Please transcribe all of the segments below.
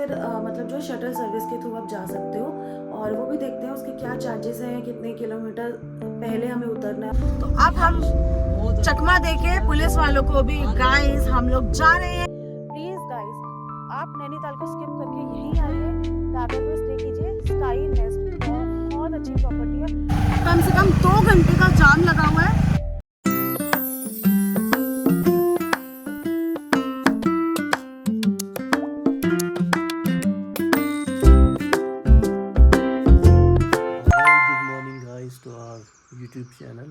फिर मतलब जो शटल सर्विस के थ्रू आप जा सकते हो और वो भी देखते हैं उसके क्या चार्जेस हैं, कितने किलोमीटर पहले हमें उतरना है। तो अब हम चकमा देके पुलिस वालों को भी गाइस हम लोग जा रहे हैं। प्लीज गाइस आप नैनीताल को स्किप करके यहीं आइए, गागर में स्टे कीजिए। स्काई नेस्ट बहुत अच्छी प्रॉपर्टी है, कम से कम 2 घंटे का जाम लगा हुआ है। To our YouTube channel.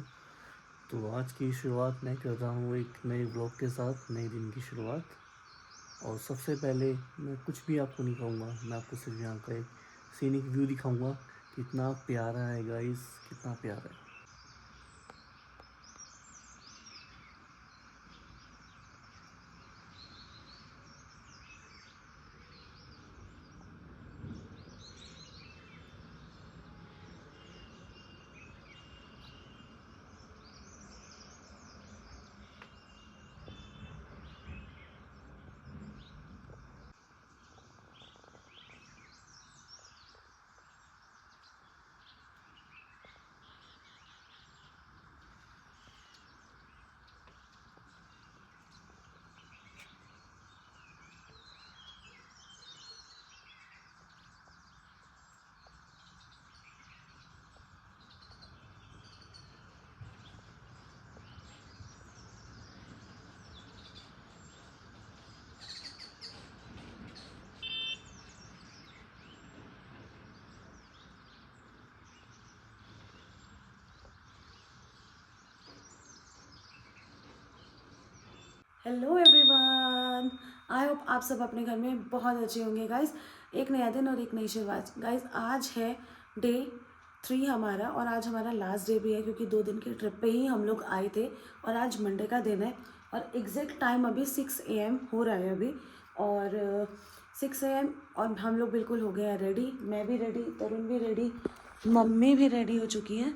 तो आज की शुरुआत मैं कर रहा हूँ एक नए व्लॉग के साथ, नए दिन की शुरुआत। और सबसे पहले मैं कुछ भी आपको नहीं कहूँगा, मैं आपको सिर्फ यहाँ का एक सीनिक व्यू दिखाऊँगा। कितना प्यारा है गाइस, कितना प्यारा है। हेलो एवरीवन, आई होप आप सब अपने घर में बहुत अच्छे होंगे गाइस। एक नया दिन और एक नई शुरुआत। गाइस आज है डे 3 हमारा और आज हमारा लास्ट डे भी है क्योंकि 2 दिन की ट्रिप पे ही हम लोग आए थे और आज मंडे का दिन है। और एग्जैक्ट टाइम अभी 6 AM हो रहा है अभी, और 6 AM और हम लोग बिल्कुल हो गए हैं रेडी। मैं भी रेडी, तरुण भी रेडी, मम्मी भी रेडी हो चुकी हैं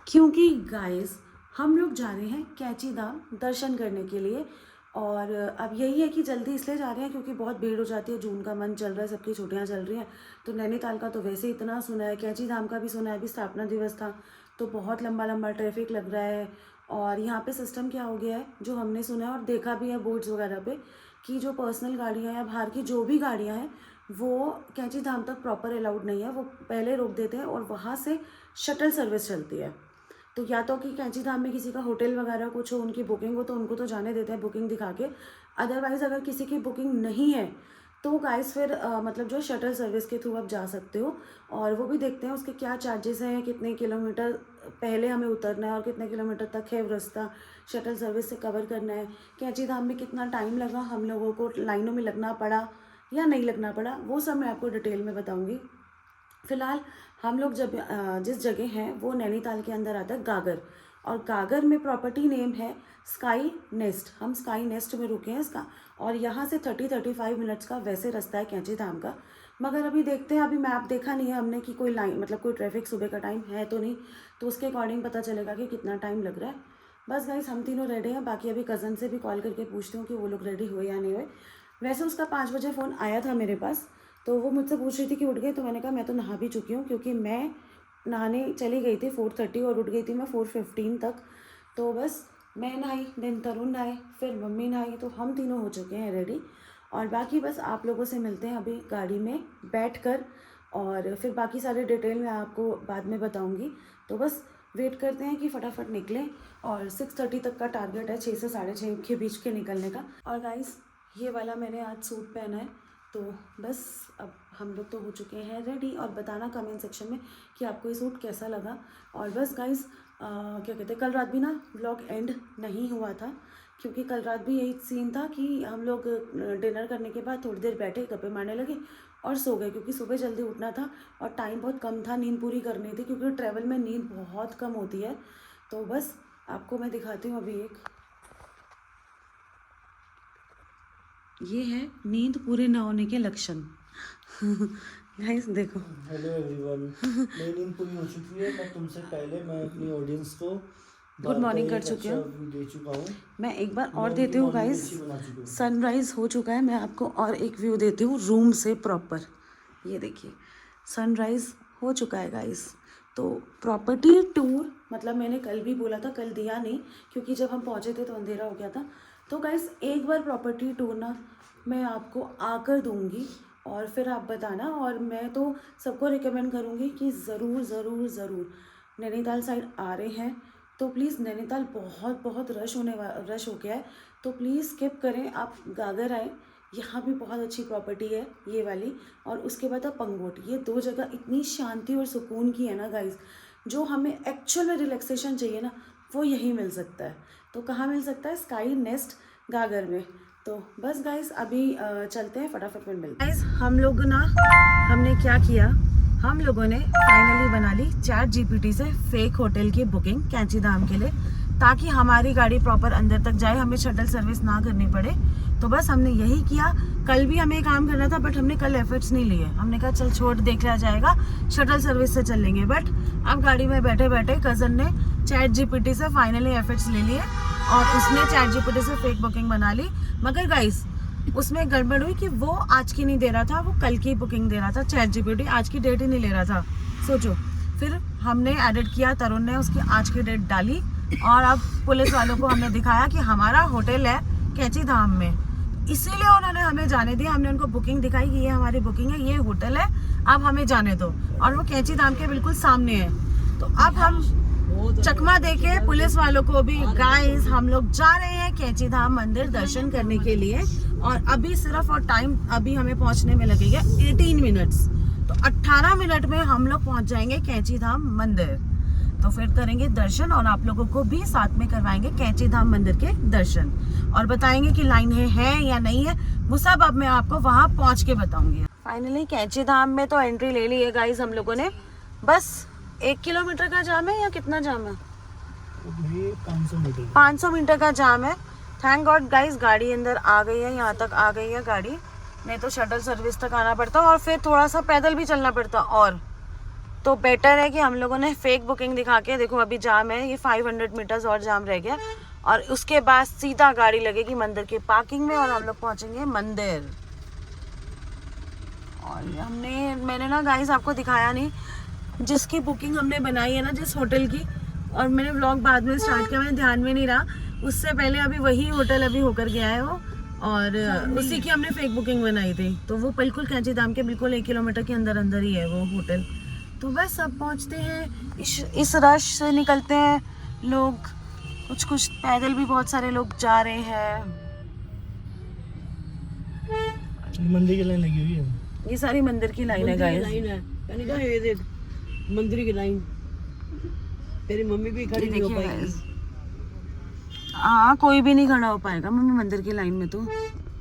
क्योंकि गाइस हम लोग जा रहे हैं कैची धाम दर्शन करने के लिए। और अब यही है कि जल्दी इसलिए जा रहे हैं क्योंकि बहुत भीड़ हो जाती है, जून का मंथ चल रहा है, सबकी छुट्टियां चल रही हैं। तो नैनीताल का तो वैसे इतना सुना है, कैची धाम का भी सुना है, अभी स्थापना दिवस था तो बहुत लंबा लंबा ट्रैफिक लग रहा है। और यहाँ पे सिस्टम क्या हो गया है, जो हमने सुना है और देखा भी है बोर्ड्स वगैरह पे, कि जो पर्सनल गाड़ियाँ या बाहर की जो भी गाड़ियाँ हैं वो कैची धाम तक प्रॉपर अलाउड नहीं है। वो पहले रोक देते हैं और वहाँ से शटल सर्विस चलती है। तो या तो कि कैंची धाम में किसी का होटल वगैरह कुछ हो, उनकी बुकिंग हो तो उनको तो जाने देते हैं बुकिंग दिखा के। अदरवाइज़ अगर किसी की बुकिंग नहीं है तो गाइस फिर मतलब जो शटल सर्विस के थ्रू आप जा सकते हो और वो भी देखते हैं उसके क्या चार्जेस हैं, कितने किलोमीटर पहले हमें उतरना है और कितने किलोमीटर तक है रास्ता शटल सर्विस से कवर करना है। कैंची धाम में कितना टाइम लगा, हम लोगों को लाइनों में लगना पड़ा या नहीं लगना पड़ा, वो सब मैं आपको डिटेल में बताऊँगी। फिलहाल हम लोग जब जिस जगह हैं वो नैनीताल के अंदर आता है गागर, और गागर में प्रॉपर्टी नेम है स्काई नेस्ट। हम स्काई नेस्ट में रुके हैं इसका, और यहाँ से 30-35 मिनट्स का वैसे रास्ता है कैंची धाम का। मगर अभी देखते हैं, अभी मैप देखा नहीं है हमने कि कोई लाइन मतलब कोई ट्रैफिक सुबह का टाइम है तो नहीं, तो उसके अकॉर्डिंग पता चलेगा कि कितना टाइम लग रहा है। बस गाइस हम तीनों रेडी हैं, बाकी अभी कज़न से भी कॉल करके पूछती हूँ कि वो लोग रेडी हुए या नहीं हुए। वैसे उसका 5 बजे फ़ोन आया था मेरे पास, तो वो मुझसे पूछ रही थी कि उठ गई, तो मैंने कहा मैं तो नहा भी चुकी हूँ क्योंकि मैं नहाने चली गई थी 4:30 और उठ गई थी मैं 4:15 तक। तो बस मैं नहाई, देन तरुण नहाए, फिर मम्मी नहाई, तो हम तीनों हो चुके हैं रेडी। और बाकी बस आप लोगों से मिलते हैं अभी गाड़ी में बैठ कर, और फिर बाकी सारे डिटेल मैं आपको बाद में बताऊँगी। तो बस वेट करते हैं कि फटाफट निकलें, और 6:30 तक का टारगेट है, 6 से 6:30 के बीच के निकलने का। और गाइस ये वाला मैंने आज सूट पहना है, तो बस अब हम लोग तो हो चुके हैं रेडी। और बताना कमेंट सेक्शन में कि आपको ये सूट कैसा लगा। और बस गाइस क्या कहते हैं, कल रात भी ना व्लॉग एंड नहीं हुआ था क्योंकि कल रात भी यही सीन था कि हम लोग डिनर करने के बाद थोड़ी देर बैठे, गप्पे मारने लगे और सो गए क्योंकि सुबह जल्दी उठना था और टाइम बहुत कम था, नींद पूरी करनी थी क्योंकि ट्रैवल में नींद बहुत कम होती है। तो बस आपको मैं दिखाती हूँ अभी एक, ये है नींद पूरे ना होने के लक्षण। गाइस देखो। हेलो एवरीवन, मेरी नींद पूरी हो चुकी है। मैं तुमसे पहले मैं अपनी ऑडियंस को गुड मॉर्निंग कर चुके हो। दे चुका हूँ। मैं एक बार और देती हूँ गाइस, बना चुका हूँ। सनराइज़ हो चुका है। मैं आपको और एक व्यू देती हूँ रूम से प्रॉपर। ये देखिए सनराइज़ हो चुका है गाइस। तो प्रॉपर्टी टूर मतलब मैंने कल भी बोला था, कल दिया नहीं क्योंकि जब हम पहुँचे थे तो अंधेरा हो गया था। तो गाइस एक बार प्रॉपर्टी टूर ना मैं आपको आकर दूंगी और फिर आप बताना। और मैं तो सबको रिकमेंड करूँगी कि ज़रूर ज़रूर ज़रूर नैनीताल साइड आ रहे हैं तो प्लीज़, नैनीताल बहुत बहुत रश हो गया है तो प्लीज़ स्किप करें, आप गागर आए। यहाँ भी बहुत अच्छी प्रॉपर्टी है ये वाली। और उसके बाद आप पंगोट, ये दो जगह इतनी शांति और सुकून की है ना गाइस, जो हमें एक्चुअल में रिलैक्सेशन चाहिए ना वो यहीं मिल सकता है। तो कहाँ मिल सकता है? स्काई नेस्ट गागर में। तो बस गाइस अभी चलते हैं, फटाफट में मिलते हैं। गाइस हम लोग ना, हमने क्या किया, हम लोगों ने फाइनली बना ली ChatGPT से फेक होटल की बुकिंग कैंची धाम के लिए, ताकि हमारी गाड़ी प्रॉपर अंदर तक जाए, हमें शटल सर्विस ना करनी पड़े। तो बस हमने यही किया। कल भी हमें काम करना था बट हमने कल एफर्ट्स नहीं लिए। हमने कहा चल छोड़, देख लिया जाएगा, शटल सर्विस से चल लेंगे। बट अब गाड़ी में बैठे बैठे कज़न ने ChatGPT से फाइनली एफर्ट्स ले लिए और उसने ChatGPT से फेक बुकिंग बना ली। मगर गाइस उसमें गड़बड़ हुई कि वो आज की नहीं दे रहा था, वो कल की बुकिंग दे रहा था। ChatGPT आज की डेट ही नहीं ले रहा था, सोचो। फिर हमने एडिट किया, तरुण ने उसकी आज की डेट डाली और अब पुलिस वालों को हमने दिखाया कि हमारा होटल है कैंची धाम में, इसीलिए उन्होंने हमें जाने दिया। हमने उनको बुकिंग दिखाई कि ये हमारी बुकिंग है, ये होटल है, अब हमें जाने दो। और वो कैंची धाम के बिल्कुल सामने है। तो अब हम चकमा देके पुलिस वालों को भी, गाइस हम लोग जा रहे हैं कैंची धाम मंदिर दर्शन करने के लिए। और अभी सिर्फ और टाइम अभी हमें पहुंचने में लगेगा 18 मिनट्स। तो 18 मिनट में हम लोग पहुंच जाएंगे कैंची धाम मंदिर। तो फिर करेंगे दर्शन और आप लोगों को भी साथ में करवाएंगे कैंची धाम मंदिर के दर्शन और बताएंगे कि लाइन है या नहीं है। वो सब अब मैं आपको वहां पहुंच के बताऊंगी। फाइनली कैंची धाम में तो एंट्री ले ली है गाइस हम लोगों ने। बस 1 किलोमीटर का जाम है या कितना जाम है? 500 मीटर का जाम है। थैंक गॉड गाइस गाड़ी अंदर आ गई है, यहाँ तक आ गई है गाड़ी। नहीं तो शटल सर्विस तक आना पड़ता और फिर थोड़ा सा पैदल भी चलना पड़ता। और तो बेटर है कि हम लोगों ने फेक बुकिंग दिखा के, देखो अभी जाम है, ये 500 मीटर्स और जाम रह गया और उसके बाद सीधा गाड़ी लगेगी मंदिर के पार्किंग में और हम लोग पहुंचेंगे मंदिर। और मैंने ना गाइस आपको दिखाया नहीं, जिसकी बुकिंग हमने बनाई है ना, जिस होटल की, और मैंने व्लॉग बाद में स्टार्ट किया, मैंने ध्यान में नहीं रहा। उससे पहले अभी वही होटल अभी होकर गया है वो, और उसी की हमने फेक बुकिंग बनाई थी। तो वो बिल्कुल कैंची धाम के बिल्कुल 1 किलोमीटर के अंदर अंदर ही है वो होटल। तो बस अब पहुंचते हैं, इस रश से निकलते हैं लोग। कुछ पैदल भी बहुत सारे लोग जा रहे हैं। मंदिर की लाइन लगी हुई है, ये सारी मंदिर की लाइन है गाइस। ये देख मंदिर की लाइन, तेरी मम्मी भी खड़ी नहीं हो पाएगी। हाँ कोई भी नहीं खड़ा हो पाएगा मम्मी मंदिर की लाइन में। तो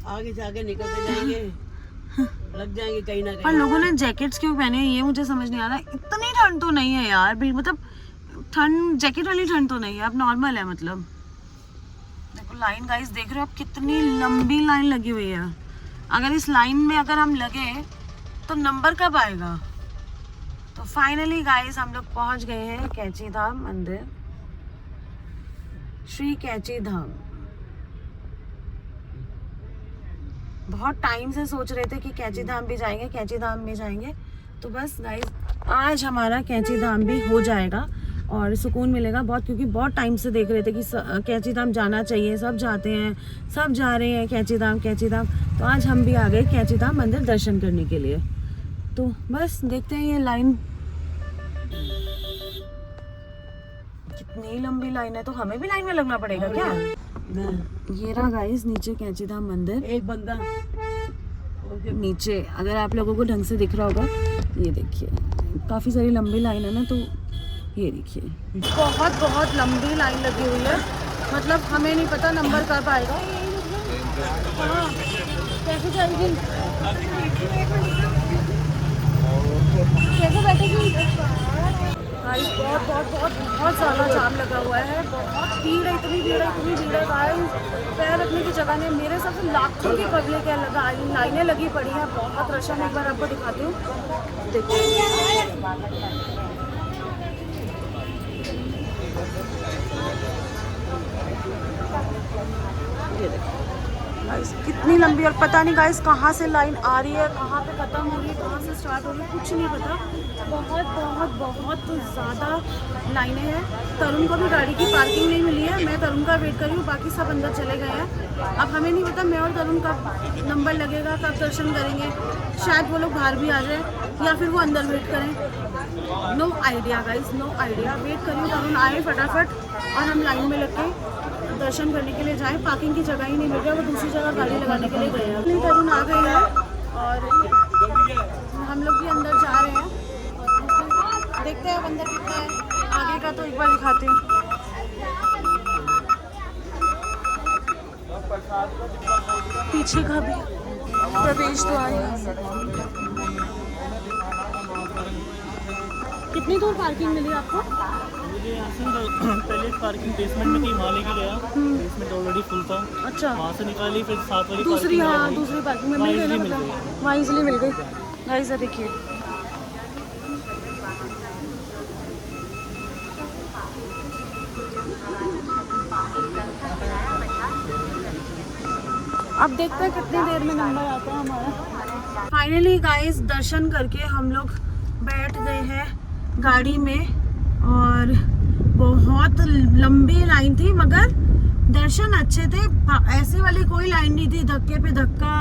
आगे से आगे निकलते जाएंगे, लग जाएंगे कहीं ना पर कहीं। लोगों ने जैकेट्स क्यों पहने हैं ये मुझे समझ नहीं आ रहा। इतनी ठंड तो नहीं है यार, मतलब ठंड जैकेट वाली ठंड तो नहीं है, अब नॉर्मल है। मतलब देखो लाइन गाइस, देख रहे हो आप कितनी लंबी लाइन लगी हुई है। अगर इस लाइन में अगर हम लगे तो नंबर कब आएगा। तो फाइनली गाइस हम लोग पहुंच गए हैं कैंची धाम मंदिर, श्री कैंची धाम। बहुत टाइम से सोच रहे थे कि कैंची धाम भी जाएंगे, कैंची धाम भी जाएंगे। तो बस गाइस आज हमारा कैंची धाम भी हो जाएगा और सुकून मिलेगा बहुत, क्योंकि बहुत टाइम से देख रहे थे कि कैंची धाम जाना चाहिए, सब जाते हैं, सब जा रहे हैं कैंची धाम कैंची धाम। तो आज हम भी आ गए कैंची धाम मंदिर दर्शन करने के लिए। तो बस देखते हैं ये लाइन कितनी लंबी लाइन है। तो हमें भी लाइन में लगना पड़ेगा क्या? ये रहा गाइस नीचे कैंची धाम मंदिर, एक बंदा नीचे अगर आप लोगों को ढंग से दिख रहा होगा, ये देखिए काफ़ी सारी लंबी लाइन है ना। तो ये देखिए बहुत बहुत लंबी लाइन लगी हुई है, मतलब हमें नहीं पता नंबर कब आएगा। हाँ कैसे जाएगी, कैसे बैठेगी। गाइस बहुत बहुत बहुत बहुत ज़्यादा जाम लगा हुआ है, बहुत भीड़ है, इतनी भीड़ है, इतनी भीड़ है गाइस, पैर रखने की जगह नहीं। मेरे हिसाब से लाखों की पब्लिक है, लाइनें लगी पड़ी हैं, बहुत रश है। मैं एक बार आपको दिखाती हूँ, देखिए ये देखो गाइस कितनी लंबी, और पता नहीं गाइस कहाँ से लाइन आ रही है, कहाँ पे ख़त्म हो रही है, कहाँ से स्टार्ट हो रही है, कुछ नहीं पता। बहुत बहुत बहुत ज़्यादा लाइनें हैं। तरुण को भी गाड़ी की पार्किंग नहीं मिली है, मैं तरुण का वेट कर रही हूँ, बाकी सब अंदर चले गए हैं। अब हमें नहीं पता मैं और तरुण कब नंबर लगेगा, कब दर्शन करेंगे। शायद वो लोग बाहर भी आ जाए या फिर वो अंदर वेट करें। No idea guys, no idea. Wait करिए तरुण आए फटाफट और हम लाइन में लग के दर्शन करने के लिए जाएं। पार्किंग की जगह ही नहीं मिल रहा, वो दूसरी जगह गाड़ी लगाने के लिए गए हैं। नहीं, तरुण आ गए हैं और हम लोग भी अंदर जा रहे हैं। देखते हैं अब अंदर कितना है, आगे का तो एक बार दिखाती हूँ। पीछे का भी प्रवेश द्वार है। कितनी दूर पार्किंग मिली आपको? मुझे यहाँ से पहले पार्किंग बेसमेंट में थी, वहाँ लेके गया, बेसमेंट ऑलरेडी फुल था। अच्छा, वहाँ से निकाली, फिर साथ वाली दूसरी, parking हाँ में दूसरी पार्किंग में वहाँ मिल गई ना, easily मिल मतलब गई। वहाँ इजली मिल गई। गाइस ये देखिए, अब देखते हैं कितनी देर में नंबर आता है हमारा। फाइनली गाइस दर्शन करके हम लोग बैठ गए हैं गाड़ी में, और बहुत लंबी लाइन थी मगर दर्शन अच्छे थे। ऐसे वाली कोई लाइन नहीं थी धक्के पे धक्का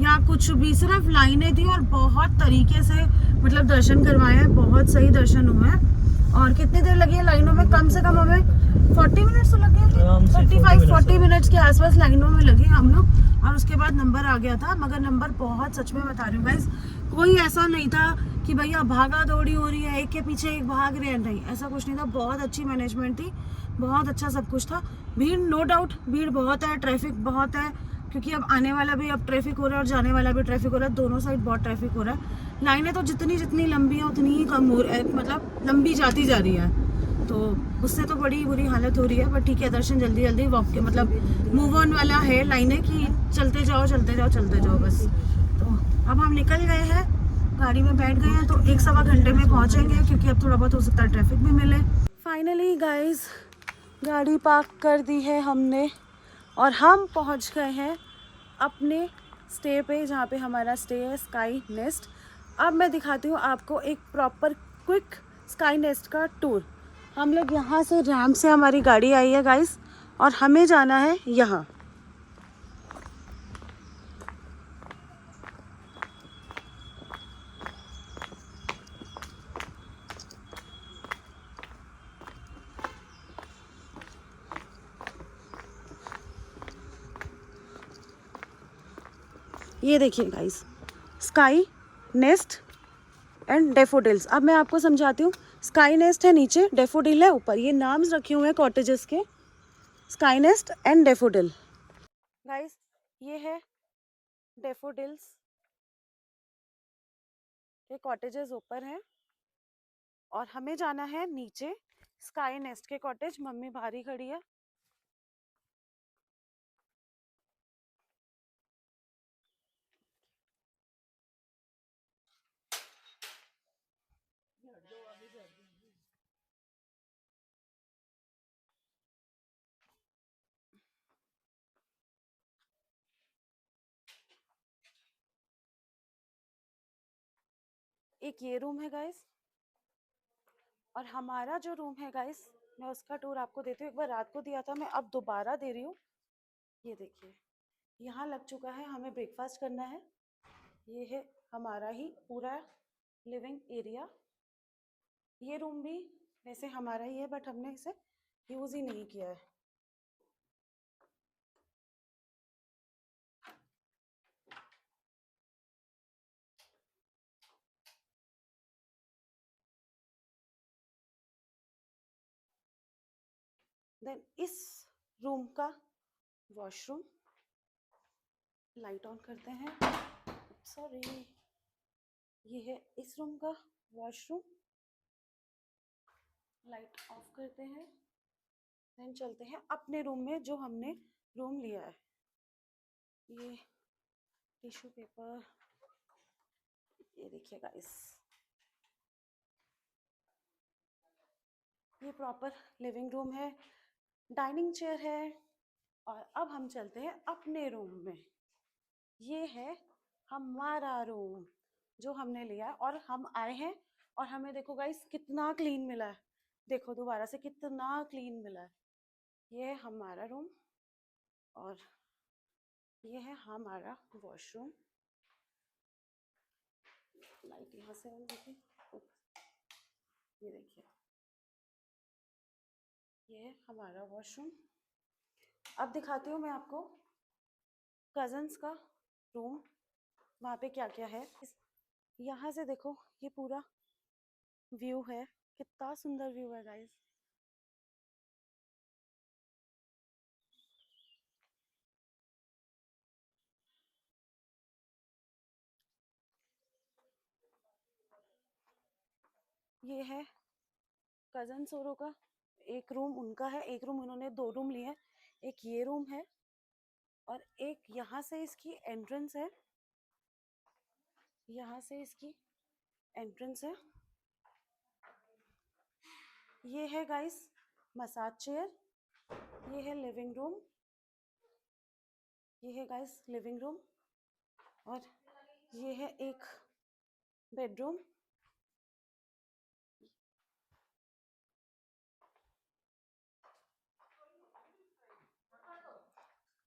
या कुछ भी, सिर्फ लाइनें थी और बहुत तरीके से मतलब दर्शन करवाए हैं। बहुत सही दर्शन हुए हैं। और कितनी देर लगी है लाइनों में? कम से कम हमें 40 मिनट्स तो लगे थे, 35-40 मिनट्स के आसपास लाइनों में लगे हम लोग। और उसके बाद नंबर आ गया था, मगर नंबर बहुत, सच में बता रही हूँ गाइस, कोई ऐसा नहीं था कि भैया भागा दौड़ी हो रही है, एक के पीछे एक भाग रहे हैं, नहीं ऐसा कुछ नहीं था। बहुत अच्छी मैनेजमेंट थी, बहुत अच्छा सब कुछ था। भीड़ नो डाउट, भीड़ बहुत है, ट्रैफिक बहुत है, क्योंकि अब आने वाला भी अब ट्रैफिक हो रहा है और जाने वाला भी ट्रैफिक हो रहा है, दोनों साइड बहुत ट्रैफिक हो रहा है। लाइनें तो जितनी जितनी लंबी है उतनी ही कम हो रही है, मतलब लंबी जाती जा रही है, तो उससे तो बड़ी बुरी हालत हो रही है। बट ठीक है, दर्शन जल्दी जल्दी वॉक के मतलब मूव ऑन वाला है लाइनें कि चलते जाओ चलते जाओ चलते जाओ बस। तो अब हम निकल गए हैं, गाड़ी में बैठ गए हैं, तो 1-1.25 घंटे में पहुंचेंगे, क्योंकि अब थोड़ा बहुत हो सकता है ट्रैफिक भी मिले। फाइनली गाइस गाड़ी पार्क कर दी है हमने और हम पहुंच गए हैं अपने स्टे पे, जहाँ पे हमारा स्टे है स्काई नेस्ट। अब मैं दिखाती हूँ आपको एक प्रॉपर क्विक स्काई नेस्ट का टूर। हम लोग यहाँ से रैम्प से हमारी गाड़ी आई है गाइस, और हमें जाना है यहाँ। ये देखिए guys, sky nest and daffodils. अब मैं आपको समझाती हूँ। स्काई नेस्ट है नीचे, डेफोडिल है ऊपर। ये नाम्स रखे हुए हैं कॉटेजेस के, sky nest and daffodil. Guys ये है डेफोडिल्स के कॉटेजेस ऊपर हैं, और हमें जाना है नीचे स्काई नेस्ट के कॉटेज। मम्मी बाहर ही खड़ी है। एक ये रूम है गाइस, और हमारा जो रूम है गाइस, मैं उसका टूर आपको देती हूँ। एक बार रात को दिया था मैं, अब दोबारा दे रही हूँ। ये देखिए, यहाँ लग चुका है, हमें ब्रेकफास्ट करना है। ये है हमारा ही पूरा लिविंग एरिया। ये रूम भी वैसे हमारा ही है, बट हमने इसे यूज़ ही नहीं किया है। देन इस रूम का वॉशरूम, लाइट ऑन करते हैं, सॉरी, ये है इस रूम का वॉशरूम, लाइट ऑफ करते हैं। देन चलते हैं अपने रूम में, जो हमने रूम लिया है। ये टिश्यू पेपर, ये देखिए गाइस, ये प्रॉपर लिविंग रूम है, डाइनिंग चेयर है। और अब हम चलते हैं अपने रूम में। ये है हमारा रूम जो हमने लिया है, और हम आए हैं और हमें देखो गाइस कितना क्लीन मिला है। देखो दोबारा से कितना क्लीन मिला है। ये है हमारा रूम और ये है हमारा वॉशरूम। लाइट यहाँ से ऑन देखिए, ये देखिए, ये है हमारा वॉशरूम। अब दिखाती हूँ मैं आपको कजन्स का रूम, वहाँ पे क्या क्या है। यहाँ से देखो ये पूरा व्यू है, कितना सुंदर व्यू है गाइस। ये है कजन सोरो का एक रूम, उनका है एक रूम, उन्होंने 2 रूम लिए हैं। एक ये रूम है और एक यहाँ से इसकी एंट्रेंस है, यहाँ से इसकी एंट्रेंस है। ये है गाइस मसाज चेयर। ये है लिविंग रूम, ये है गाइस लिविंग रूम। और ये है एक बेडरूम।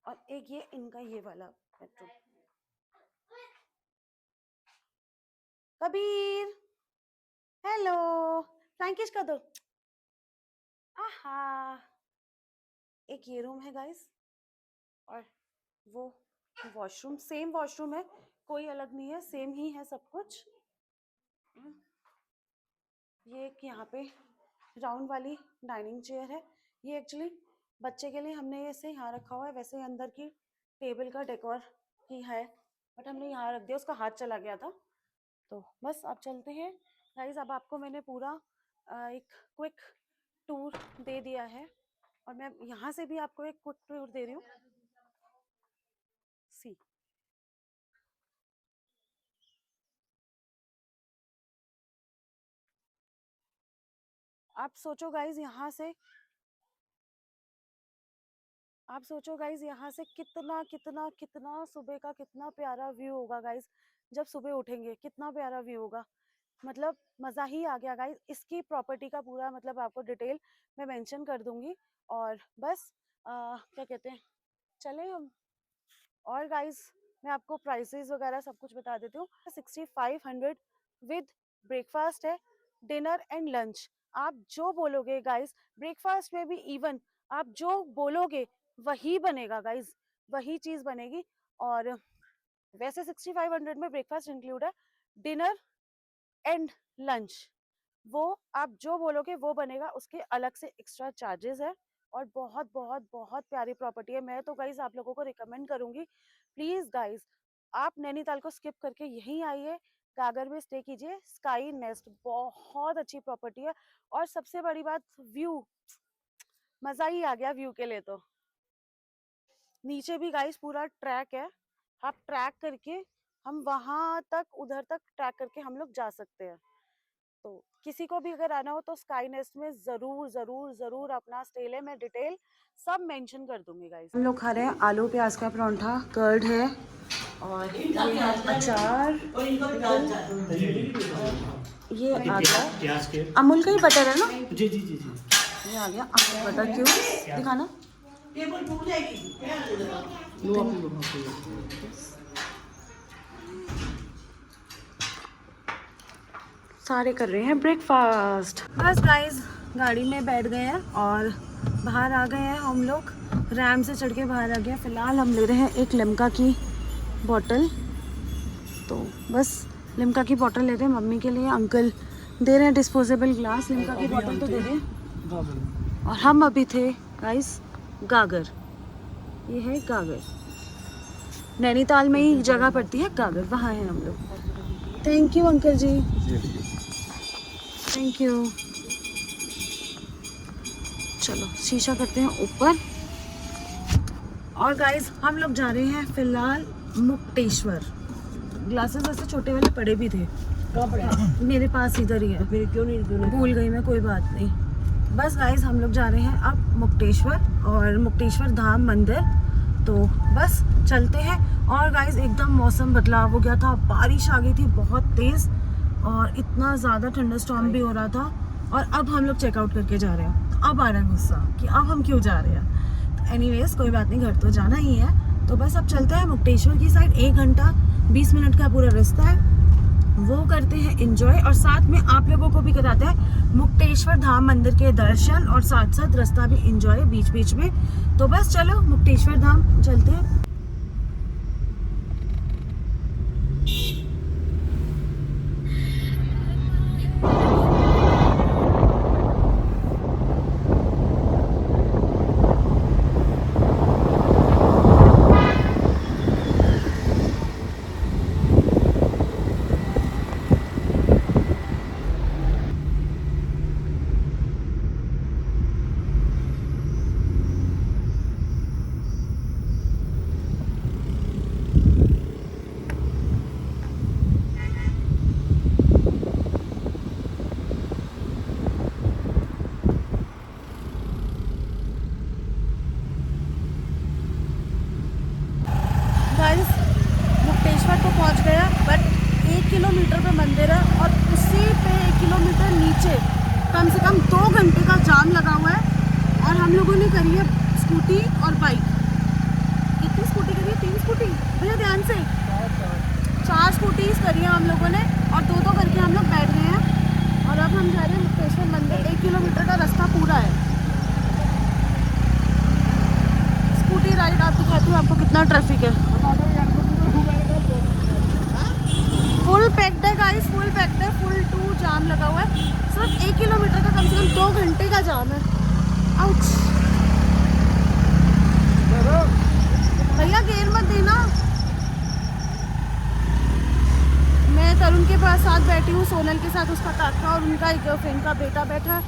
और एक ये इनका ये वाला बेडरूम। कबीर हेलो, फ्रैंकिश कर दो। आहा, एक ये रूम है गाइस और वो वॉशरूम, सेम वॉशरूम है, कोई अलग नहीं है, सेम ही है सब कुछ। ये एक यहाँ पे राउंड वाली डाइनिंग चेयर है। ये एक्चुअली बच्चे के लिए हमने ऐसे यहाँ रखा हुआ है, वैसे अंदर की टेबल का डेकोर की है, बट हमने यहाँ रख दिया, उसका हाथ चला गया था। तो बस अब चलते हैं गाइस। अब आपको मैंने पूरा एक क्विक टूर दे दिया है और मैं यहाँ से भी आपको एक क्विक टूर दे रही हूँ। सी आप सोचो गाइस यहाँ से, आप सोचो गाइज यहाँ से कितना कितना कितना सुबह का कितना प्यारा व्यू होगा गाइज। जब सुबह उठेंगे कितना प्यारा व्यू होगा, मतलब मज़ा ही आ गया गाइज। इसकी प्रॉपर्टी का पूरा मतलब आपको डिटेल मैं मेंशन कर दूंगी। और बस क्या कहते हैं, चले हम। और गाइज मैं आपको प्राइसेस वगैरह सब कुछ बता देती हूँ। 6500 विद ब्रेकफास्ट है, डिनर एंड लंच। आप जो बोलोगे गाइज, ब्रेकफास्ट में भी इवन आप जो बोलोगे वही बनेगा गाइज, वही चीज़ बनेगी। और वैसे 6500 में ब्रेकफास्ट इंक्लूड है, डिनर एंड लंच वो आप जो बोलोगे वो बनेगा, उसके अलग से एक्स्ट्रा चार्जेस है। और बहुत बहुत बहुत प्यारी प्रॉपर्टी है। मैं तो गाइज आप लोगों को रिकमेंड करूंगी, प्लीज गाइज आप नैनीताल को स्किप करके यहीं आइए, गागर में स्टे कीजिए। स्काई नेस्ट बहुत अच्छी प्रॉपर्टी है और सबसे बड़ी बात व्यू, मजा ही आ गया व्यू के लिए। तो नीचे भी गाइस पूरा ट्रैक है, आप ट्रैक करके हम वहां तक उधर तक ट्रैक करके हम लोग जा सकते हैं। तो किसी को भी अगर आना हो तो स्काई नेस्ट में जरूर जरूर जरूर अपना स्टे ले, मैं डिटेल सब मेंशन कर दूंगी गाइस। हम लोग खा रहे हैं आलू प्याज का परांठा, कर्ड है और ये है अचार, ये आ गया अमूल का ही बटर है ना। जी जी जी जी, ये आ गया अमूल बटर क्यूब, दिखाना। सारे कर रहे हैं ब्रेकफास्ट। बस गाइस गाड़ी में बैठ गए हैं और बाहर आ गए हैं हम लोग, रैम से चढ़ के बाहर आ गए। फ़िलहाल हम ले रहे हैं एक लिम्का की बोतल, तो बस लिम्का की बोतल ले रहे हैं मम्मी के लिए। अंकल दे रहे हैं डिस्पोजेबल ग्लास, लिम्का की बोतल तो दे दें। और हम अभी थे गाइस गागर, ये है गागर, नैनीताल में ही जगह पड़ती है गागर, वहाँ हैं हम लोग। Thank you uncle ji, thank you. चलो शीशा करते हैं ऊपर। और गाइस हम लोग जा रहे हैं फिलहाल मुक्तेश्वर। ग्लासेस ऐसे छोटे वाले पड़े भी थे, कहाँ पड़ा? मेरे पास इधर ही है, फिर क्यों नहीं तूने? भूल गई मैं, कोई बात नहीं। बस गाइस हम लोग जा रहे हैं अब मुक्तेश्वर और मुक्तेश्वर धाम मंदिर। तो बस चलते हैं। और गाइस एकदम मौसम बदलाव हो गया था, बारिश आ गई थी बहुत तेज़ और इतना ज़्यादा थंडर स्टॉर्म भी हो रहा था। और अब हम लोग चेकआउट करके जा रहे हैं। तो अब आ रहा है गुस्सा कि अब हम क्यों जा रहे हैं। तो एनीवेज कोई बात नहीं, घर तो जाना ही है। तो बस अब चलते हैं मुक्तेश्वर की साइड। 1 घंटा 20 मिनट का पूरा रास्ता है, वो करते हैं एंजॉय और साथ में आप लोगों को भी कराते हैं मुक्तेश्वर धाम मंदिर के दर्शन और साथ साथ रास्ता भी एंजॉय बीच बीच में। तो बस चलो मुक्तेश्वर धाम चलते हैं। गाइस मुक्तेश्वर तो पहुंच गया, बट 1 किलोमीटर पे मंदिर है और उसी पे 1 किलोमीटर नीचे कम से कम 2 घंटे का जाम लगा हुआ है। और हम लोगों ने करी है स्कूटी और बाइक। कितनी स्कूटी करी है? 3 स्कूटी भैया, ध्यान से 4 स्कूटीज करी है हम लोगों ने और 2-2 करके हम लोग बैठ गए हैं। और अब हम जा रहे हैं मुक्तेश्वर मंदिर। 1 किलोमीटर का रास्ता पूरा है। स्कूटी राइड आप दिखाती हूँ आपको कितना ट्रैफिक है। फुल पैक्ड है गाइस, फुल पैक्ड है, फुल टू जाम लगा हुआ है। सिर्फ 1 किलोमीटर का कम से कम 2 घंटे का जाम है। आउच भैया, गेर मत देना। मैं तरुण के पास साथ बैठी हूँ, सोनल के साथ उसका काका और उनका एक गर्लफ्रेंड का बेटा बैठा है।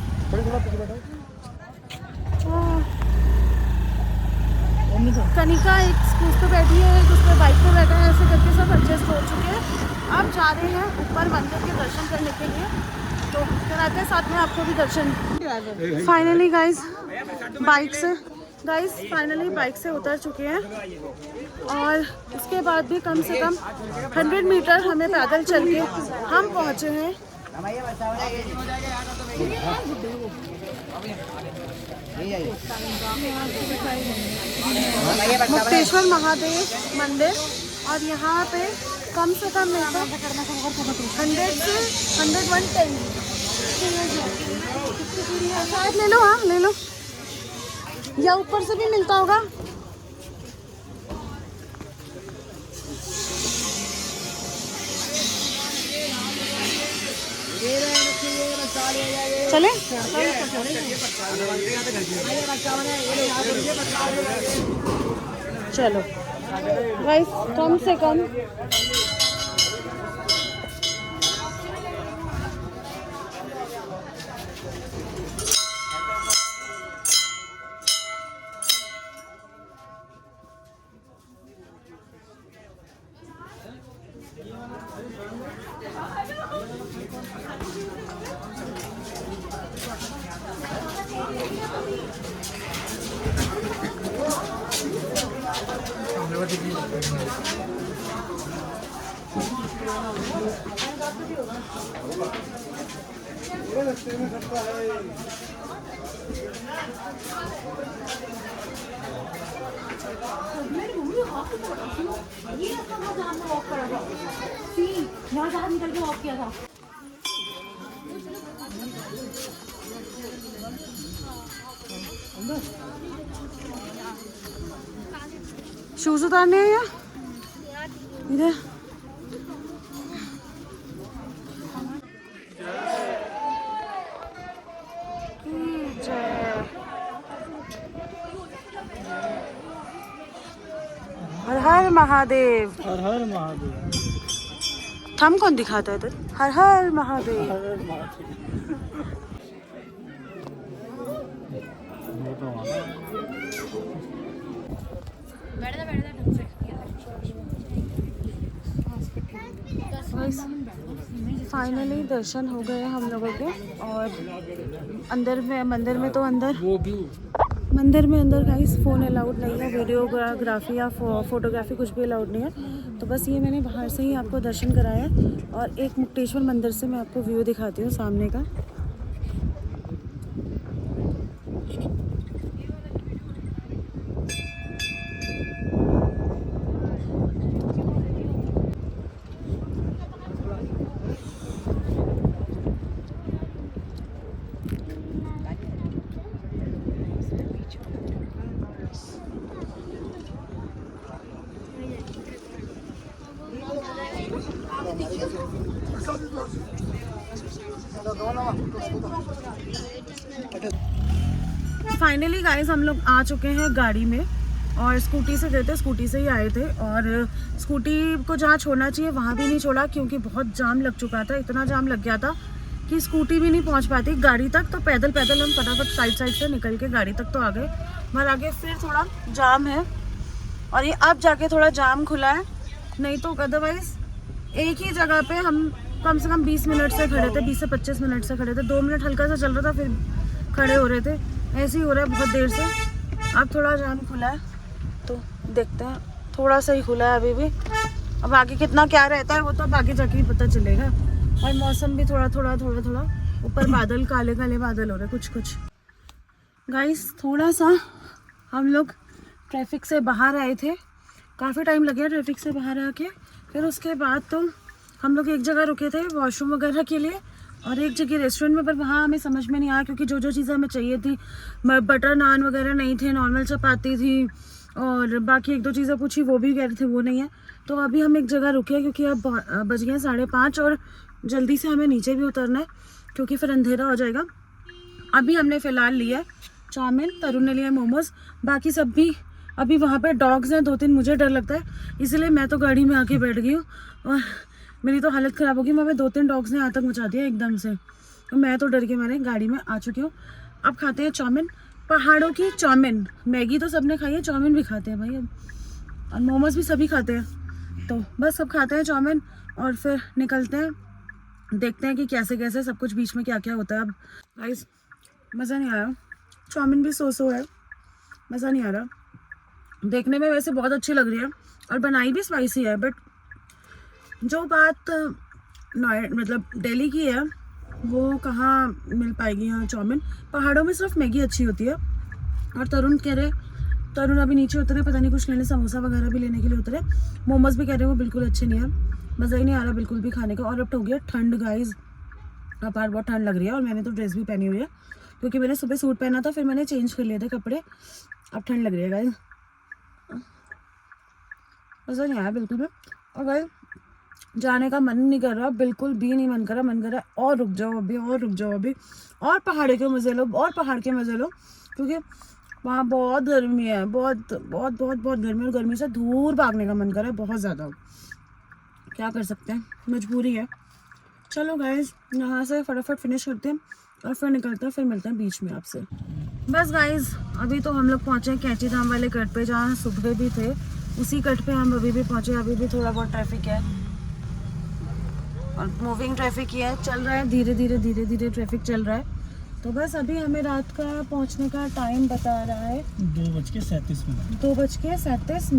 कनिका एक स्कूल पे बैठी है, एक उस पर बाइक पे बैठा है। ऐसे करके सब एडजस्ट हो चुके हैं। अब जा रहे हैं ऊपर मंदिर के दर्शन करने के लिए। तो कराते हैं साथ में आपको भी दर्शन। फाइनली गाइस बाइक से उतर चुके हैं और इसके बाद भी कम से कम 100 मीटर हमें पैदल चल के हम पहुँचे हैं मुक्तेश्वर महादेव मंदिर। और यहाँ पे कम से कम 100 से 110 शायद ले लो। हाँ ले लो, या ऊपर से भी मिलता होगा। चले चलो गाइस, कम से कम शूज उतारने हैं या इधर। हर हर महादेव, हर हर महादेव। थम कौन दिखाता है इधर? हर हर महादेव। हर हर महादेव। फाइनली दर्शन हो गए हम लोगों के। और अंदर में मंदिर में तो मंदिर में अंदर गाइस फ़ोन अलाउड नहीं है, वीडियोग्राफी या फोटोग्राफी कुछ भी अलाउड नहीं है। तो बस ये मैंने बाहर से ही आपको दर्शन कराया। और एक मुक्तेश्वर मंदिर से मैं आपको व्यू दिखाती हूँ सामने का। फाइनली गाइस हम लोग आ चुके हैं गाड़ी में। और स्कूटी से गए थे, स्कूटी से ही आए थे। और स्कूटी को जहाँ छोड़ना चाहिए वहाँ भी नहीं छोड़ा, क्योंकि बहुत जाम लग चुका था। इतना जाम लग गया था कि स्कूटी भी नहीं पहुँच पाती गाड़ी तक। तो पैदल पैदल हम फटाफट साइड से निकल के गाड़ी तक तो आ गए, मगर आगे फिर थोड़ा जाम है। और ये अब जाके थोड़ा जाम खुला है, नहीं तो अदरवाइज एक ही जगह पे हम कम से कम 20 मिनट से खड़े थे, 20 से 25 मिनट से खड़े थे। 2 मिनट हल्का सा चल रहा था, फिर खड़े हो रहे थे। ऐसे ही हो रहा है बहुत देर से। अब थोड़ा जाम खुला है तो देखते हैं, थोड़ा सा ही खुला है अभी भी। अब आगे कितना क्या रहता है वो तो अब आगे जाके ही पता चलेगा। और मौसम भी थोड़ा ऊपर बादल, काले काले बादल हो रहे कुछ। गाइस थोड़ा सा हम लोग ट्रैफिक से बाहर आए थे, काफ़ी टाइम लग गया ट्रैफिक से बाहर आके। फिर उसके बाद तो हम लोग एक जगह रुके थे वॉशरूम वगैरह के लिए, और एक जगह रेस्टोरेंट में। पर वहाँ हमें समझ में नहीं आया, क्योंकि जो चीज़ें हमें चाहिए थी, बटर नान वगैरह नहीं थे, नॉर्मल चपाती थी, और बाकी 1-2 चीज़ें पूछी वो भी कह रहे थे वो नहीं है। तो अभी हम एक जगह रुके, क्योंकि अब बज गए 5:30 और जल्दी से हमें नीचे भी उतरना है, क्योंकि फिर अंधेरा हो जाएगा। अभी हमने फ़िलहाल लिया चाउमीन, तरुण ने लिया मोमोज़, बाकी सब भी। अभी वहाँ पे डॉग्स हैं 2-3, मुझे डर लगता है, इसलिए मैं तो गाड़ी में आके बैठ गई हूँ। और मेरी तो हालत ख़राब होगी, मैं 2-3 डॉग्स ने आतंक मचा दिया एकदम से। तो मैं तो डर के मारे गाड़ी में आ चुकी हूँ। अब खाते हैं चाउमीन, पहाड़ों की चाउमीन। मैगी तो सबने खाई है, चाउमीन भी खाते हैं भाई अब, और मोमोज़ भी सभी खाते हैं। तो बस सब खाते हैं चाउमीन और फिर निकलते हैं, देखते हैं कि कैसे सब कुछ बीच में क्या क्या होता है। अब गाइस मज़ा नहीं आया, चाउमीन भी सो है, मज़ा नहीं आ रहा। देखने में वैसे बहुत अच्छी लग रही है और बनाई भी स्पाइसी है, बट जो बात मतलब दिल्ली की है वो कहाँ मिल पाएगी यहाँ चाउमीन। पहाड़ों में सिर्फ मैगी अच्छी होती है। और तरुण अभी नीचे उतरे, पता नहीं कुछ लेने, समोसा वगैरह भी लेने के लिए उतरे। मोमोज भी कह रहे हैं वो बिल्कुल अच्छे नहीं है, मज़ा ही नहीं आ रहा बिल्कुल भी खाने का। और अब तो हो गया ठंड गाइज, अब बहुत ठंड लग रही है। और मैंने तो ड्रेस भी पहनी हुई है, क्योंकि मैंने सुबह सूट पहना था, फिर मैंने चेंज कर लिए थे कपड़े। अब ठंड लग रही है गाइज, मज़ा नहीं आया बिल्कुल भी। और गाइज जाने का मन नहीं कर रहा, बिल्कुल भी नहीं मन कर रहा। मन कर रहा है और रुक जाओ अभी, और पहाड़ के मज़े लो, क्योंकि वहाँ बहुत गर्मी है, बहुत गर्मी। और गर्मी से दूर भागने का मन कर रहा है बहुत ज़्यादा। क्या कर सकते हैं, मजबूरी है। चलो गाइज यहाँ से फटाफट फिनिश करते हैं और फिर निकलते हैं, फिर मिलते हैं बीच में आपसे। बस गाइज अभी तो हम लोग पहुँचे कैंची धाम वाले कट पे, जहाँ सुबह भी थे उसी कट पे हम अभी भी पहुँचे। अभी भी थोड़ा बहुत ट्रैफिक है और मूविंग ट्रैफिक ही है, चल रहा है धीरे धीरे ट्रैफिक चल रहा है। तो बस अभी हमें रात का पहुंचने का टाइम बता रहा है 2:37 मिनट। 2:37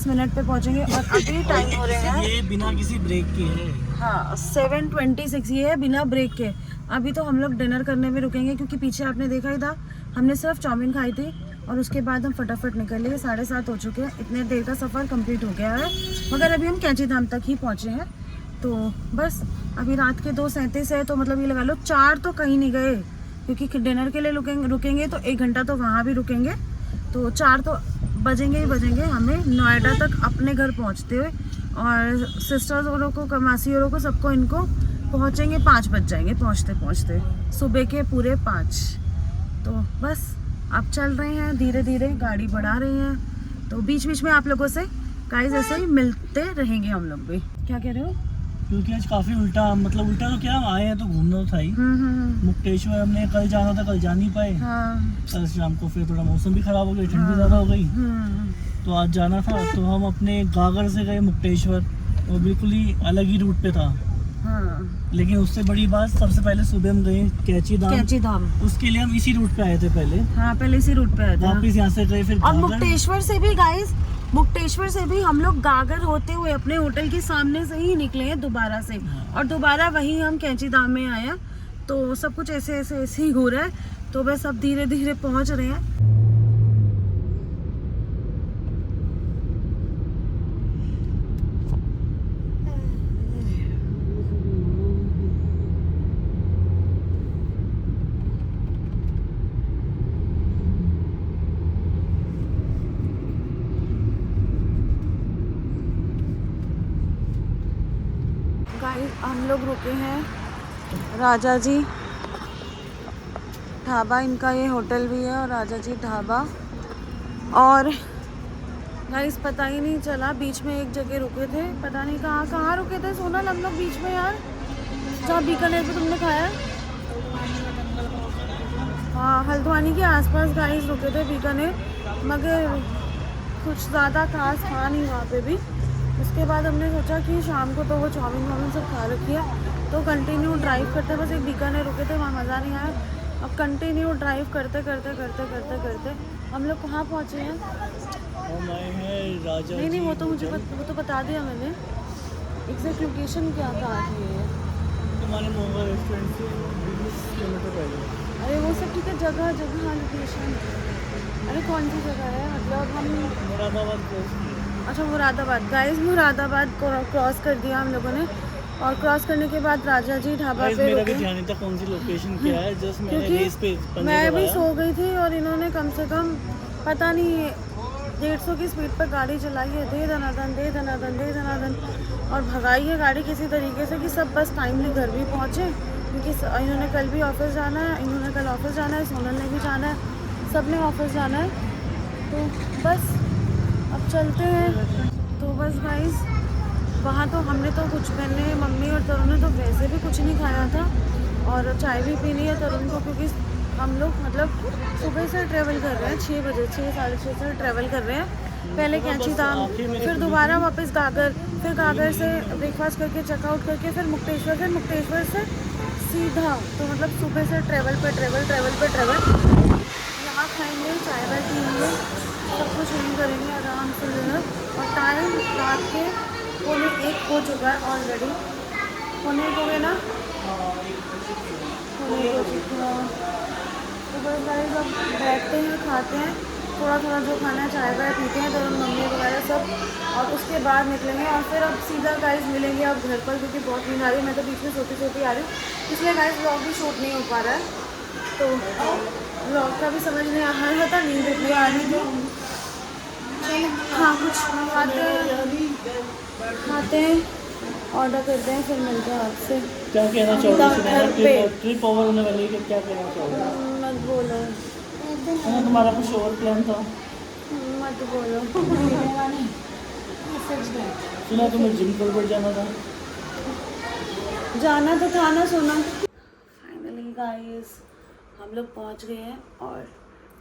मिनट पे पहुंचेंगे। और अभी टाइम हो रहे हैं, ये बिना किसी ब्रेक के है। हाँ 7:26 ये है बिना ब्रेक के। अभी तो हम लोग डिनर करने में रुकेंगे, क्योंकि पीछे आपने देखा ही था हमने सिर्फ चाउमीन खाई थी और उसके बाद हम फटाफट निकल लिए। 7:30 हो चुके हैं, इतने देर का सफ़र कंप्लीट हो गया है, मगर अभी हम कैंची धाम तक ही पहुँचे हैं। तो बस अभी रात के 2:37 है, तो मतलब ये लगा लो 4 तो कहीं नहीं गए, क्योंकि डिनर के लिए रुकेंगे तो 1 घंटा तो वहाँ भी रुकेंगे, तो 4 तो बजेंगे हमें नोएडा तक अपने घर पहुँचते हुए। और सिस्टर्स औरों को, मासी औरों को, सबको इनको पहुँचेंगे 5 बज जाएंगे पहुँचते सुबह के पूरे 5। तो बस अब चल रहे हैं धीरे धीरे, गाड़ी बढ़ा रहे हैं। तो बीच में आप लोगों से गाइस ऐसे ही मिलते रहेंगे हम लोग भी। क्या कह रहे हो? क्योंकि आज काफ़ी उल्टा तो क्या, आए हैं तो घूमना तो था ही। मुक्तेश्वर हमने कल जाना था, कल जा नहीं पाए। कल शाम को फिर थोड़ा मौसम भी ख़राब हो गया, ठंड भी ज़्यादा हो गई, तो आज जाना था। तो हम अपने गागर से गए मुक्तेश्वर, वो बिल्कुल ही अलग ही रूट पे था। हाँ, लेकिन उससे बड़ी बात, सबसे पहले सुबह हम गए कैंची धाम। उसके लिए हम इसी रूट पे आए थे पहले। हाँ, पहले इसी रूट पे आए थे। वापस यहाँ से गए फिर और गागर। मुक्तेश्वर से भी गाइस, मुक्तेश्वर से भी हम लोग गागर होते हुए अपने होटल के सामने से ही निकले हैं दोबारा से। और दोबारा वही हम कैंची धाम में आए हैं। तो सब कुछ ऐसे ऐसे ऐसे ही हो रहा है। तो बस अब धीरे धीरे पहुंच रहे हैं। गाइस हम लोग रुके हैं राजा जी ढाबा, इनका ये होटल भी है और राजा जी ढाबा। और गाइस पता ही नहीं चला, बीच में एक जगह रुके थे, पता नहीं कहाँ रुके थे सोनल हम लोग बीच में यार, जहाँ बीकानेर पे तुमने खाया। हाँ, हल्द्वानी के आसपास गाइस रुके थे बीकानेर, मगर कुछ ज़्यादा खास था नहीं वहाँ पे भी। उसके बाद हमने सोचा कि शाम को तो वो चाउमीन वाउमीन सब खा रखी है, तो कंटिन्यू ड्राइव करते, बस एक बीकानेर रुके थे, वहाँ मज़ा नहीं आया। अब कंटिन्यू ड्राइव करते करते करते करते करते हम लोग कहाँ पहुँचे हैं? हम आए हैं राजा नहीं, जी वो तो मुझे होटल। वो तो बता दिया मैंने। एग्जैक्ट लोकेशन क्या कहाँ की है? हमारे मोगा रेस्टोरेंट से 20 किलोमीटर पहले। अरे वो सब ठीक है, जगह जगह लोकेशन। अरे कौन सी जगह है? मतलब हम मुरादाबाद क्रॉस किया। अच्छा, मुरादाबाद। गाइस मुरादाबाद क्रॉस कर दिया हम लोगों ने, और क्रॉस करने के बाद राजा जी ढाबा गाइस पे मेरा रुके। भी ध्यान नहीं था कौन सी लोकेशन क्या है, जस्ट मैंने रेस पे क्योंकि मैं भी सो गई थी और इन्होंने कम से कम पता नहीं 150 की स्पीड पर गाड़ी चलाई है, दे दनादन दे दनादन दे दनादन, और भगाई है गाड़ी किसी तरीके से कि सब बस टाइमली घर भी पहुँचे। क्योंकि इन्होंने कल भी ऑफिस जाना है, इन्होंने कल ऑफिस जाना है, सोनल ने भी जाना है, सब ने ऑफिस जाना है। तो बस अब चलते हैं। तो बस गाइस वहाँ तो हमने तो कुछ, मैंने मम्मी और तरुण ने तो वैसे भी कुछ नहीं खाया था, और चाय भी पीनी है तरुण को, क्योंकि हम लोग मतलब सुबह से ट्रैवल कर रहे हैं, 6 बजे 6 साढ़े 6 से ट्रैवल कर रहे हैं। पहले कैंची धाम, फिर दोबारा वापस गागर, फिर गागर से ब्रेकफास्ट करके चेकआउट करके फिर मुक्तेश्वर से सीधा, तो मतलब सुबह से ट्रैवल पे ट्रैवल। यहाँ खाएंगे, चाय वाय पियेंगे, सब कुछ यहीं करेंगे आराम से डिनर। और टाइम रात के 1:45 हो चुका है ऑलरेडी। 1:45 हो गए ना? 1:45 हो चुका है। तो बस गाइस अब बैठते हैं, खाते हैं थोड़ा थोड़ा जो खाना है, चाय वाय पीते हैं, तो मम्मी वगैरह सब, और उसके बाद निकलेंगे। और फिर अब सीधा गाइस मिलेंगे अब घर पर, क्योंकि बहुत नींद आ रही है। मैं तो बीच में सोती आ रही हूँ, इसलिए गाइस व्लॉग भी शूट नहीं हो पा रहा है। तो व्लॉग का भी समझ नहीं आ रहा था, नींद इतनी आ रही थी। हाँ, कुछ खाते हैं, ऑर्डर करते हैं, फिर मिलते हैं आपसे। क्या कहना चाहोगे? ट्रिप ओवर होने वाली है, क्या कहना चाहोगे? मत बोलो, तुम्हारा कुछ और प्लान था? मत बोलो। सुना तुम्हें जिम पर जाना था? जाना तो था ना, सुना। फाइनली गाइस हम लोग पहुंच गए हैं, और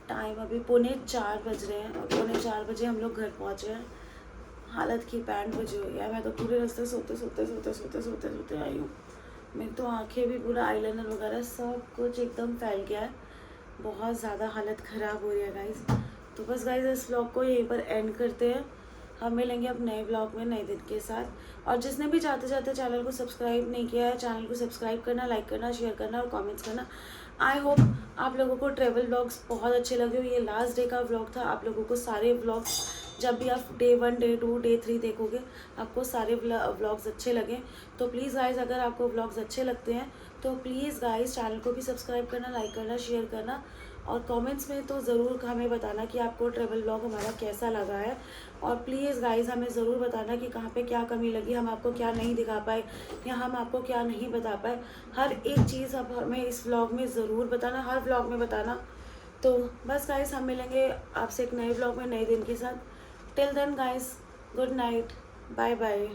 टाइम अभी 3:45 बज रहे हैं, और 3:45 बजे हम लोग घर पहुंचे हैं। हालत की बैंड बजी हुई है, मैं तो पूरे रास्ते सोते आई हूँ। मेरी तो आंखें भी, पूरा आईलाइनर वगैरह सब कुछ एकदम फैल गया है, बहुत ज़्यादा हालत ख़राब हो रही है गाइस। तो बस गाइस इस व्लॉग को यहीं पर एंड करते हैं। हम मिलेंगे अब नए व्लॉग में नए दिन के साथ। और जिसने भी जाते जाते चैनल को सब्सक्राइब नहीं किया है, चैनल को सब्सक्राइब करना, लाइक करना, शेयर करना और कमेंट्स करना। आई होप आप लोगों को ट्रैवल व्लॉग्स बहुत अच्छे लगे हो। ये लास्ट डे का व्लॉग था। आप लोगों को सारे व्लॉग्स, जब भी आप डे 1, डे 2, डे 3 देखोगे, आपको सारे व्लॉग्स अच्छे लगे। तो प्लीज़ गाइस, अगर आपको व्लॉग्स अच्छे लगते हैं तो प्लीज़ गाइस चैनल को भी सब्सक्राइब करना, लाइक करना, शेयर करना, और कमेंट्स में तो ज़रूर हमें बताना कि आपको ट्रैवल व्लॉग हमारा कैसा लगा है। और प्लीज़ गाइस हमें ज़रूर बताना कि कहाँ पे क्या कमी लगी, हम आपको क्या नहीं दिखा पाए, या हम आपको क्या नहीं बता पाए। हर एक चीज़ अब हमें इस व्लॉग में ज़रूर बताना, हर व्लॉग में बताना। तो बस गाइस हम मिलेंगे आपसे एक नए व्लॉग में नए दिन के साथ। Till then guys, good night, bye bye.